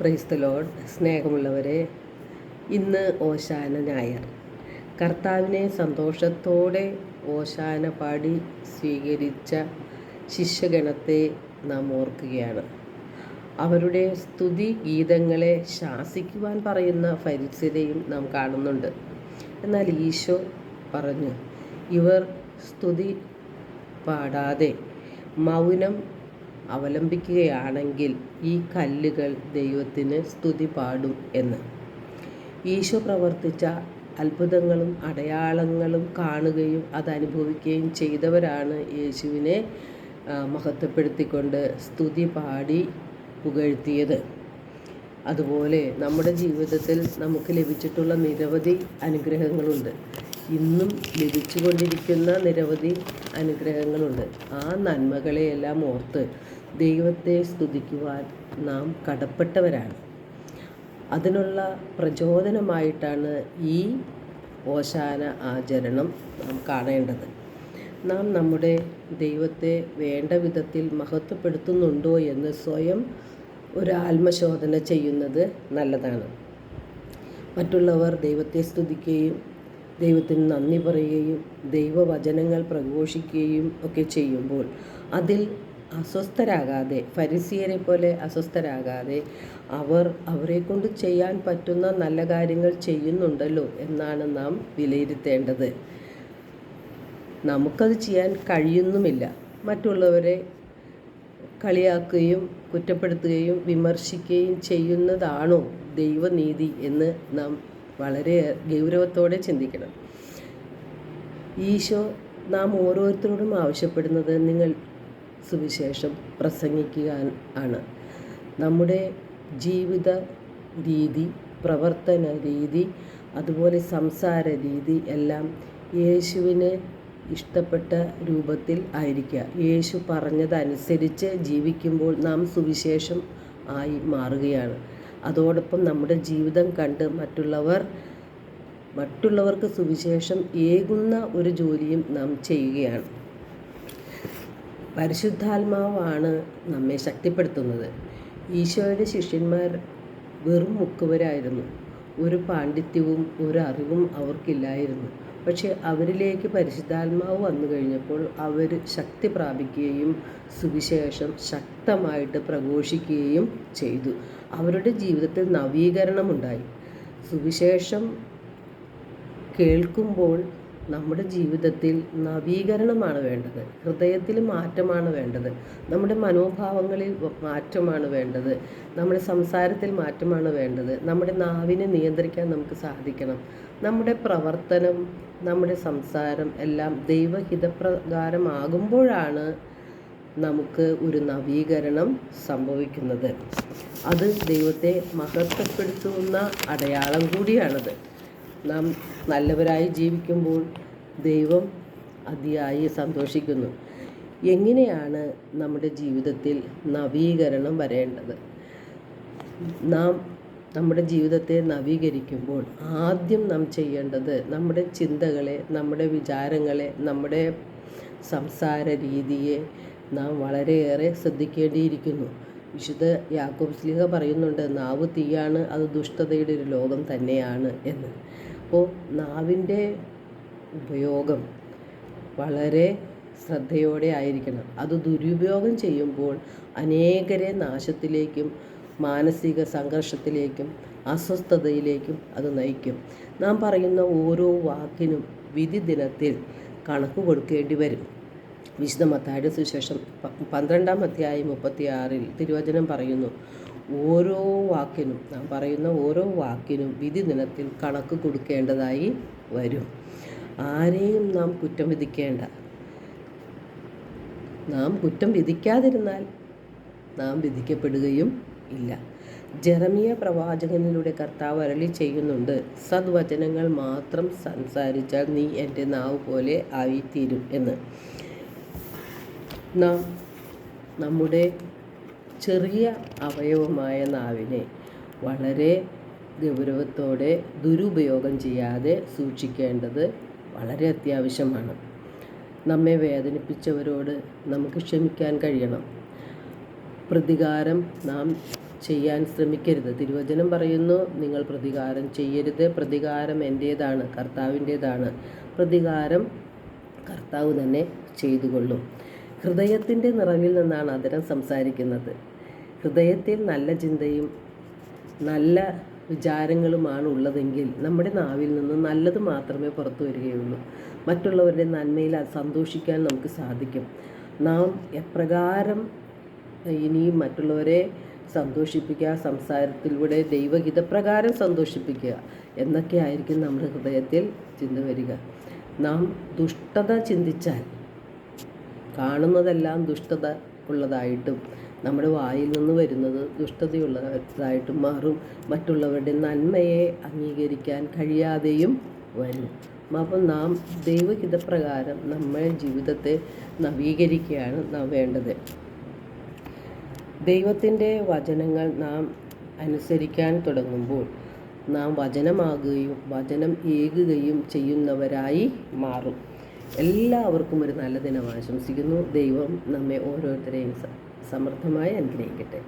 Praise the Lord. സ്നേഹമുള്ളവരെ, ഇന്ന് ഓശാന ഞായർ. കർത്താവിനെ സന്തോഷത്തോടെ ഓശാന പാടി സ്വീകരിച്ച ശിഷ്യഗണത്തെ നാം ഓർക്കുകയാണ്. അവരുടെ സ്തുതി ഗീതങ്ങളെ ശാസിക്കുവാൻ പറയുന്ന ഫരിസ്യരെയും നാം കാണുന്നുണ്ട്. എന്നാൽ ഈശോ പറഞ്ഞു, ഇവർ സ്തുതി പാടാതെ മൗനം അവലംബിക്കുകയാണെങ്കിൽ ഈ കല്ലുകൾ ദൈവത്തിന് സ്തുതി പാടും എന്ന്. ഈശോ പ്രവർത്തിച്ച അത്ഭുതങ്ങളും അടയാളങ്ങളും കാണുകയും അതനുഭവിക്കുകയും ചെയ്തവരാണ് യേശുവിനെ മഹത്വപ്പെടുത്തിക്കൊണ്ട് സ്തുതി പാടി പുകഴ്ത്തിയത്. അതുപോലെ നമ്മുടെ ജീവിതത്തിൽ നമുക്ക് ലഭിച്ചിട്ടുള്ള നിരവധി അനുഗ്രഹങ്ങളുണ്ട്. ഇന്നും ലഭിച്ചുകൊണ്ടിരിക്കുന്ന നിരവധി അനുഗ്രഹങ്ങളുണ്ട്. ആ നന്മകളെയെല്ലാം ഓർത്ത് ദൈവത്തെ സ്തുതിക്കുവാൻ നാം കടപ്പെട്ടവരാണ്. അതിനുള്ള പ്രചോദനമായിട്ടാണ് ഈ ഓശാന ആചരണം നാം കാണേണ്ടത്. നാം നമ്മുടെ ദൈവത്തെ വേണ്ട വിധത്തിൽ മഹത്വപ്പെടുത്തുന്നുണ്ടോ എന്ന് സ്വയം ഒരു ആത്മശോധന ചെയ്യുന്നത് നല്ലതാണ്. മറ്റുള്ളവർ ദൈവത്തെ സ്തുതിക്കുകയും ദൈവത്തിന് നന്ദി പറയുകയും ദൈവവചനങ്ങൾ പ്രഘോഷിക്കുകയും ഒക്കെ ചെയ്യുമ്പോൾ അതിൽ അസ്വസ്ഥരാകാതെ, ഫരിസിയരെ പോലെ അസ്വസ്ഥരാകാതെ, അവരെ കൊണ്ട് ചെയ്യാൻ പറ്റുന്ന നല്ല കാര്യങ്ങൾ ചെയ്യുന്നുണ്ടല്ലോ എന്നാണ് നാം വിലയിരുത്തേണ്ടത്. നമുക്കത് ചെയ്യാൻ കഴിയുന്നുമില്ല. മറ്റുള്ളവരെ കളിയാക്കുകയും കുറ്റപ്പെടുത്തുകയും വിമർശിക്കുകയും ചെയ്യുന്നതാണോ ദൈവനീതി എന്ന് നാം വളരെ ഗൗരവത്തോടെ ചിന്തിക്കണം. ഈശോ നാം ഓരോരുത്തരോടും ആവശ്യപ്പെടുന്നത് നിങ്ങൾ സുവിശേഷം പ്രസംഗിക്കുക ആണ്. നമ്മുടെ ജീവിത രീതി, പ്രവർത്തന രീതി, അതുപോലെ സംസാര രീതി എല്ലാം യേശുവിന് ഇഷ്ടപ്പെട്ട രൂപത്തിൽ ആയിരിക്കുക. യേശു പറഞ്ഞതനുസരിച്ച് ജീവിക്കുമ്പോൾ നാം സുവിശേഷം ആയി മാറുകയാണ്. അതോടൊപ്പം നമ്മുടെ ജീവിതം കണ്ട് മറ്റുള്ളവർക്ക് സുവിശേഷം ഏകുന്ന ഒരു ജോലിയും നാം ചെയ്യുകയാണ്. പരിശുദ്ധാത്മാവാണ് നമ്മെ ശക്തിപ്പെടുത്തുന്നത്. ഈശോയുടെ ശിഷ്യന്മാർ വെറും മുക്കുവരായിരുന്നു. ഒരു പാണ്ഡിത്യവും ഒരു അറിവും അവർക്കില്ലായിരുന്നു. പക്ഷേ അവരിലേക്ക് പരിശുദ്ധാത്മാവ് വന്നു കഴിഞ്ഞപ്പോൾ അവർ ശക്തി പ്രാപിക്കുകയും സുവിശേഷം ശക്തമായിട്ട് പ്രഘോഷിക്കുകയും ചെയ്തു. അവരുടെ ജീവിതത്തിൽ നവീകരണമുണ്ടായി. സുവിശേഷം കേൾക്കുമ്പോൾ നമ്മുടെ ജീവിതത്തിൽ നവീകരണമാണ് വേണ്ടത്. ഹൃദയത്തിൽ മാറ്റമാണ് വേണ്ടത്. നമ്മുടെ മനോഭാവങ്ങളിൽ മാറ്റമാണ് വേണ്ടത്. നമ്മുടെ സംസാരത്തിൽ മാറ്റമാണ് വേണ്ടത്. നമ്മുടെ നാവിനെ നിയന്ത്രിക്കാൻ നമുക്ക് സാധിക്കണം. നമ്മുടെ പ്രവർത്തനം, നമ്മുടെ സംസാരം എല്ലാം ദൈവഹിതപ്രകാരമാകുമ്പോഴാണ് നമുക്ക് ഒരു നവീകരണം സംഭവിക്കുന്നത്. അത് ദൈവത്തെ മഹത്വപ്പെടുത്തുന്ന അടയാളം കൂടിയാണത്. നാം നല്ലവരായി ജീവിക്കുമ്പോൾ ദൈവം അതിയായി സന്തോഷിക്കുന്നു. എങ്ങനെയാണ് നമ്മുടെ ജീവിതത്തിൽ നവീകരണം വരേണ്ടത്? നാം നമ്മുടെ ജീവിതത്തെ നവീകരിക്കുമ്പോൾ ആദ്യം നാം ചെയ്യേണ്ടത് നമ്മുടെ ചിന്തകളെ, നമ്മുടെ വിചാരങ്ങളെ, നമ്മുടെ സംസാര രീതിയെ നാം വളരെയേറെ ശ്രദ്ധിക്കേണ്ടിയിരിക്കുന്നു. വിശുദ്ധ യാക്കോബ് ശ്ലീഹ പറയുന്നുണ്ട്, നാവ് തീയാണ്, അത് ദുഷ്ടതയുടെ ഒരു ലോകം തന്നെയാണ് എന്ന്. അപ്പോൾ നാവിൻ്റെ ഉപയോഗം വളരെ ശ്രദ്ധയോടെ ആയിരിക്കണം. അത് ദുരുപയോഗം ചെയ്യുമ്പോൾ അനേകരെ നാശത്തിലേക്കും മാനസിക സംഘർഷത്തിലേക്കും അസ്വസ്ഥതയിലേക്കും അത് നയിക്കും. നാം പറയുന്ന ഓരോ വാക്കിനും വിധി ദിനത്തിൽ കണക്ക് കൊടുക്കേണ്ടി വരും. വിശുദ്ധ മത്തായിയുടെ സുവിശേഷം 12-ാം അധ്യായം 36 തിരുവചനം പറയുന്നു, ഓരോ വാക്കിനും, നാം പറയുന്ന ഓരോ വാക്കിനും വിധി ദിനത്തിൽ കണക്ക് കൊടുക്കേണ്ടതായി വരും. ആരെയും നാം കുറ്റം വിധിക്കേണ്ട. നാം കുറ്റം വിധിക്കാതിരുന്നാൽ നാം വിധിക്കപ്പെടുകയും ഇല്ല. ജെറമിയ പ്രവാചകനിലൂടെ കർത്താവ് അരുളി ചെയ്യുന്നുണ്ട്, സദ്വചനങ്ങൾ മാത്രം സംസാരിച്ചാൽ നീ എൻ്റെ നാവ് പോലെ ആയിത്തീരും എന്ന്. നാം നമ്മുടെ ചെറിയ അവയവമായ നാവിനെ വളരെ ഗൗരവത്തോടെ ദുരുപയോഗം ചെയ്യാതെ സൂക്ഷിക്കേണ്ടത് വളരെ അത്യാവശ്യമാണ്. നമ്മെ വേദനിപ്പിച്ചവരോട് നമുക്ക് ക്ഷമിക്കാൻ കഴിയണം. പ്രതികാരം നാം ചെയ്യാൻ ശ്രമിക്കരുത്. തിരുവചനം പറയുന്നു, നിങ്ങൾ പ്രതികാരം ചെയ്യരുത്, പ്രതികാരം എൻ്റേതാണ്, കർത്താവിൻ്റേതാണ്, പ്രതികാരം കർത്താവ് തന്നെ ചെയ്തുകൊള്ളും. ഹൃദയത്തിൻ്റെ നിറവിൽ നിന്നാണ് അധരം സംസാരിക്കുന്നത്. ഹൃദയത്തിൽ നല്ല ചിന്തയും നല്ല വിചാരങ്ങളുമാണ് ഉള്ളതെങ്കിൽ നമ്മുടെ നാവിൽ നിന്ന് നല്ലത് മാത്രമേ പുറത്തു വരികയുള്ളൂ. മറ്റുള്ളവരുടെ നന്മയിൽ സന്തോഷിക്കാൻ നമുക്ക് സാധിക്കും. നാം എപ്രകാരം ഇനിയും മറ്റുള്ളവരെ സന്തോഷിപ്പിക്കുക, സംസാരത്തിലൂടെ ദൈവഹിതപ്രകാരം സന്തോഷിപ്പിക്കുക എന്നൊക്കെ ആയിരിക്കും നമ്മുടെ ഹൃദയത്തിൽ ചിന്ത വരിക. നാം ദുഷ്ടത ചിന്തിച്ചാൽ കാണുന്നതെല്ലാം ദുഷ്ടത ഉള്ളതായിട്ടും നമ്മുടെ വായിൽ നിന്ന് വരുന്നത് ദുഷ്ടതയുള്ളതായിട്ടും മാറും. മറ്റുള്ളവരുടെ നന്മയെ അംഗീകരിക്കാൻ കഴിയാതെയും വരും. അപ്പം നാം ദൈവഹിതപ്രകാരം നമ്മുടെ ജീവിതത്തെ നവീകരിക്കുകയാണ് നാം വേണ്ടത്. ദൈവത്തിൻ്റെ വചനങ്ങൾ നാം അനുസരിക്കാൻ തുടങ്ങുമ്പോൾ നാം വചനമാകുകയും വചനം ഏകുകയും ചെയ്യുന്നവരായി മാറും. എല്ലാവർക്കും ഒരു നല്ല ദിനം ആശംസിക്കുന്നു. ദൈവം നമ്മെ ഓരോരുത്തരെയും സമൃദ്ധമായി അനുഗ്രഹിക്കട്ടെ.